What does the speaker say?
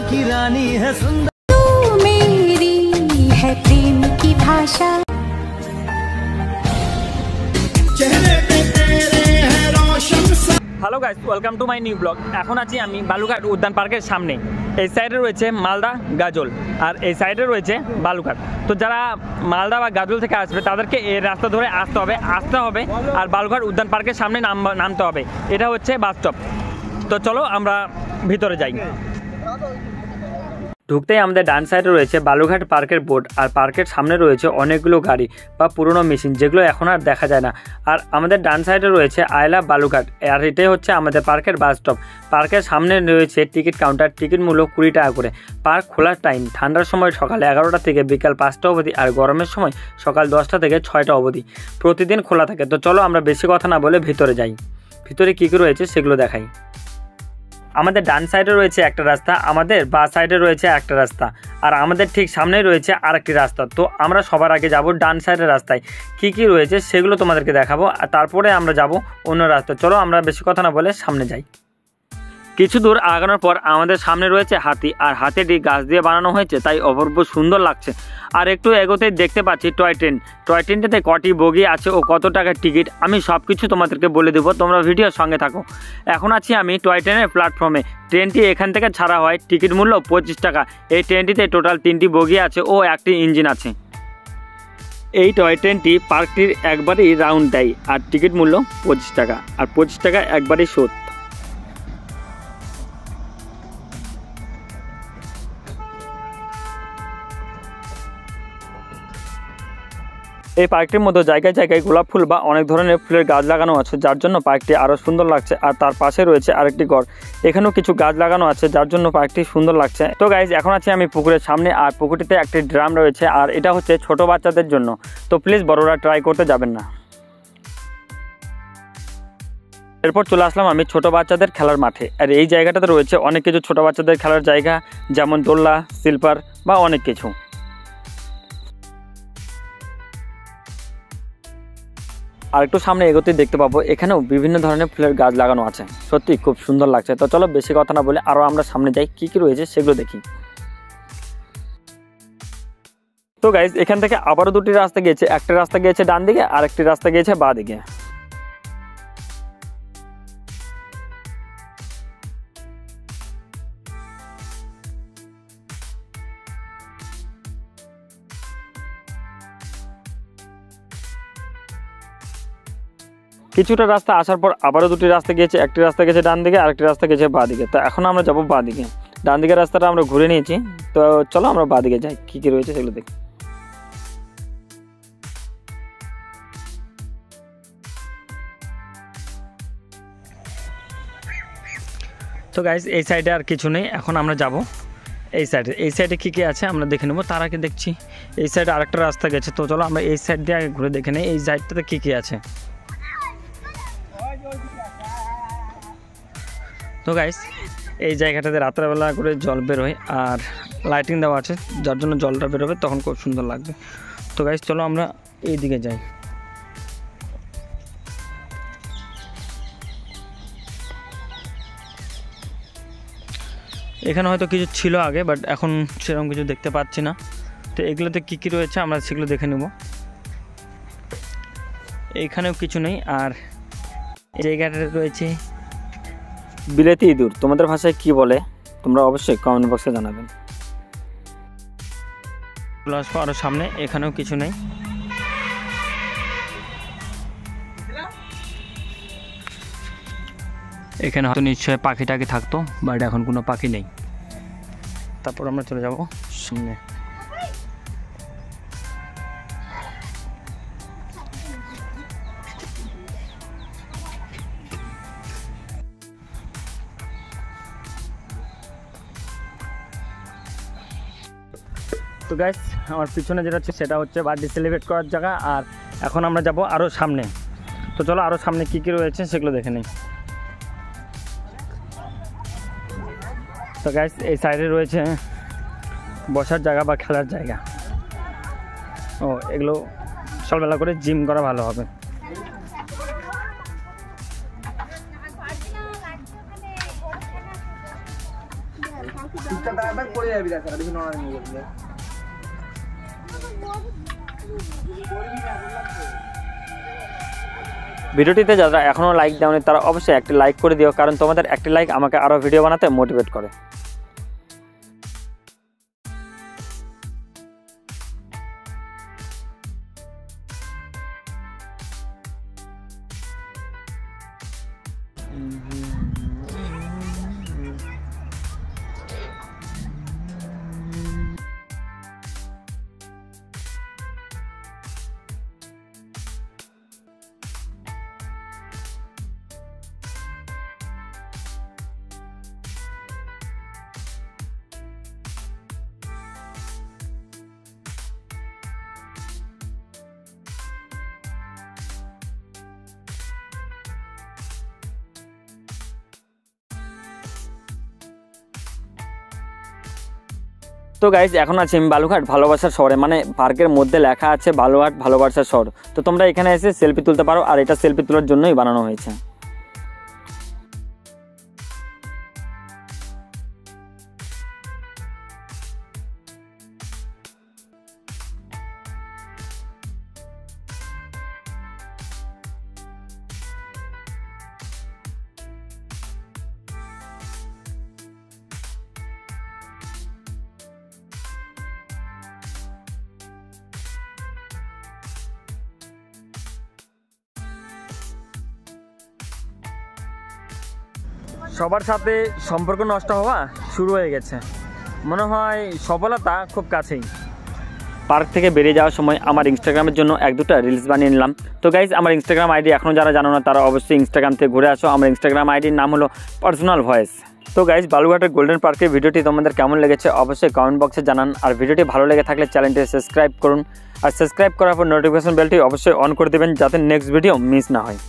की रानी है सुंदर तू मेरी है प्रेम की भाषा hello guys, welcome to my new blog. এখন আছি আমি বালুঘাট উদ্যান পার্কের সামনে। এই সাইডে রয়েছে মালদা গাজল আর এই সাইডে রয়েছে বালুঘাট। তো যারা মালদা বা গাজল থেকে আসবে তাদেরকে এই রাস্তা ধরে আসতে হবে আর বালুঘাট উদ্যান পার্কের সামনে নামতে হবে। এটা হচ্ছে বাস স্টপ। তো চলো আমরা ভিতরে যাই। ঢুকতেই আমাদের ডান সাইডে রয়েছে বালুঘাট পার্কের বোর্ড আর পার্কের সামনে রয়েছে অনেকগুলো গাড়ি বা পুরনো মেশিন যেগুলো এখন আর দেখা যায় না। আর আমাদের ডান সাইডে রয়েছে আই লাভ বালুঘাট আর এটাই হচ্ছে আমাদের পার্কের বাস স্টপ। পার্কের সামনে রয়েছে টিকিট কাউন্টার, টিকিট মূল্য 20 টাকা করে। পার্ক খোলার টাইম ঠান্ডার সময় সকাল 11টা থেকে বিকাল 5টা অবধি আর গরমের সময় সকাল 10টা থেকে 6টা অবধি প্রতিদিন খোলা থাকে। তো চলো আমরা বেশি কথা না বলে ভিতরে যাই। ভিতরে কী কী রয়েছে সেগুলো দেখাই। আমাদের ডান সাইডে রয়েছে একটা রাস্তা, আমাদের বাঁ সাইডে রয়েছে একটা রাস্তা আর আমাদের ঠিক সামনেই রয়েছে আরেকটি রাস্তা। তো আমরা সবার আগে যাব ডান সাইডের রাস্তায়। কি কি রয়েছে সেগুলো তোমাদেরকে দেখাবো আর তারপরে আমরা যাব অন্য রাস্তা। চলো আমরা বেশি কথা না বলে সামনে যাই। কিছু দূর আগানোর পর আমাদের সামনে রয়েছে হাতি আর হাতিটি গাছ দিয়ে বানানো হয়েছে, তাই অপূর্ব সুন্দর লাগছে। আর একটু এগোতেই দেখতে পাচ্ছি টয় ট্রেন। টয় ট্রেনটাতে কটি বগি আছে ও কত টাকার টিকিট আমি সব কিছু তোমাদেরকে বলে দেবো, তোমরা ভিডিওর সঙ্গে থাকো। এখন আছি আমি টয় ট্রেনের প্ল্যাটফর্মে। ট্রেনটি এখান থেকে ছাড়া হয়, টিকিট মূল্য 25 টাকা। এই ট্রেনটিতে টোটাল 3টি বগি আছে ও একটি ইঞ্জিন আছে। এই টয় ট্রেনটি পার্কটির একবারই রাউন্ড দেয় আর টিকিট মূল্য 25 টাকা আর 25 টাকা একবারই শোধ। এই পার্কটির মধ্যে জায়গায় জায়গায় গোলাপ ফুল বা অনেক ধরনের ফুলের গাছ লাগানো আছে, যার জন্য পার্কটি আরও সুন্দর লাগছে। আর তার পাশে রয়েছে আরেকটি ঘর, এখানেও কিছু গাছ লাগানো আছে যার জন্য পার্কটি সুন্দর লাগছে। তো গাইজ এখন আছি আমি পুকুরের সামনে আর পুকুরটিতে একটি ড্রাম রয়েছে আর এটা হচ্ছে ছোট বাচ্চাদের জন্য। তো প্লিজ বড়রা ট্রাই করতে যাবেন না। এরপর চলে আসলাম আমি ছোট বাচ্চাদের খেলার মাঠে আর এই জায়গাটাতে রয়েছে অনেক কিছু ছোট বাচ্চাদের খেলার জায়গা, যেমন দোলনা, স্লিপার বা অনেক কিছু। আর একটু সামনে এগোতে দেখতে পাবো এখানেও বিভিন্ন ধরনের ফুলের গাছ লাগানো আছে, সত্যি খুব সুন্দর লাগছে। তো চলো বেশি কথা না বলে আরও আমরা সামনে যাই, কী কী রয়েছে সেগুলো দেখি। তো গাইজ এখান থেকে আবারও দুটি রাস্তা গিয়েছে, একটা রাস্তা গিয়েছে ডান দিকে আর একটি রাস্তা গিয়েছে বাঁ দিকে। কিছুটা রাস্তা আসার পর আবারও দুটি রাস্তা গিয়েছে, একটি রাস্তা গেছে ডান দিকে আর একটি রাস্তা গেছে বাঁ দিকে। তো এখন আমরা যাবো বাঁ দিকে। ডান দিকের রাস্তাটা আমরা ঘুরে নিয়েছি, তো চলো আমরা বাঁ দিকে যাই, কী কী রয়েছে সেগুলো দেখি। তো গাইজ এই সাইডে আর কিছু নেই, এখন আমরা যাব এই সাইডে কী কী আছে আমরা দেখে নেবো। তার আগে দেখছি এই সাইডে আরেকটা রাস্তা গেছে, তো চলো আমরা এই সাইড দিয়ে আগে ঘুরে দেখে নিই এই সাইডটাতে কী কী আছে। তো গাইস এই জায়গাটাতে রাত্রেবেলা করে জল বেরোয় আর লাইটিং দেওয়া আছে, যার জন্য জলটা বেরোবে তখন খুব সুন্দর লাগবে। তো গাইস চলো আমরা এই দিকে যাই। এখানে হয়তো কিছু ছিল আগে, বাট এখন সেরকম কিছু দেখতে পাচ্ছি না। তো এগুলোতে কী কী রয়েছে আমরা সেগুলো দেখে নেব। এইখানেও কিছু নেই। আর এই জায়গাটাতে রয়েছে বিলেতি ইঁদুর, তোমাদের ভাষায় কি বলে তোমরা অবশ্যই কমেন্ট বক্সে জানাবেন। আরও সামনে এখানেও কিছু নেই। এখানে হয়তো নিশ্চয়ই পাখি টাখি থাকতো, বাট এখন কোনো পাখি নেই। তারপর আমরা চলে যাব সামনে। তো গাইস আমার পিছনে যেটা হচ্ছে সেটা হচ্ছে বার্থডে সেলিব্রেট করার জায়গা। আর এখন আমরা যাব আরও সামনে। তো চলো আরও সামনে কী কী রয়েছে সেগুলো দেখে নিই। তো গাইস এই সাইডে রয়েছে বসার জায়গা বা খেলার জায়গা। ও এগুলো সকালবেলা করে জিম করা ভালো হবে। চুপচাপ দাঁড়াবে পড়ে যাবি দেখ বেশি নড়ানি করবি ভিডিওটিতে যারা এখনও লাইক দেওনি তারা অবশ্যই একটি লাইক করে দিও, কারণ তোমাদের একটি লাইক আমাকে আরও ভিডিও বানাতে মোটিভেট করে। তো গাইজ এখন আছি আমি বালুঘাট ভালোবাসার শহরে, মানে পার্কের মধ্যে লেখা আছে বালুঘাট ভালোবাসার শহর। তো তোমরা এখানে এসে সেলফি তুলতে পারো, আর এটা সেলফি তোলার জন্যই বানানো হয়েছে। সবার সাথে সম্পর্ক নষ্ট হওয়া শুরু হয়ে গেছে, মনে হয় সফলতা খুব কাছেই। পার্ক থেকে বেরিয়ে যাওয়ার সময় আমার ইনস্টাগ্রামের জন্য এক দুটা রিলস বানিয়ে নিলাম। তো গাইজ আমার ইনস্টাগ্রাম আইডি এখনও যারা জানো না তারা অবশ্যই ইনস্টাগ্রাম থেকে ঘুরে আসো। আমার ইনস্টাগ্রাম আইডির নাম হলো পার্সোনাল ভয়েস। তো গাইজ বালুঘাটের গোল্ডেন পার্কের ভিডিওটি তোমাদের কেমন লেগেছে অবশ্যই কমেন্ট বক্সে জানান, আর ভিডিওটি ভালো লেগে থাকলে চ্যানেলটি সাবস্ক্রাইব করুন, আর সাবস্ক্রাইব করার পর নোটিফিকেশন বেলটি অবশ্যই অন করে দেবেন যাতে নেক্সট ভিডিও মিস না হয়।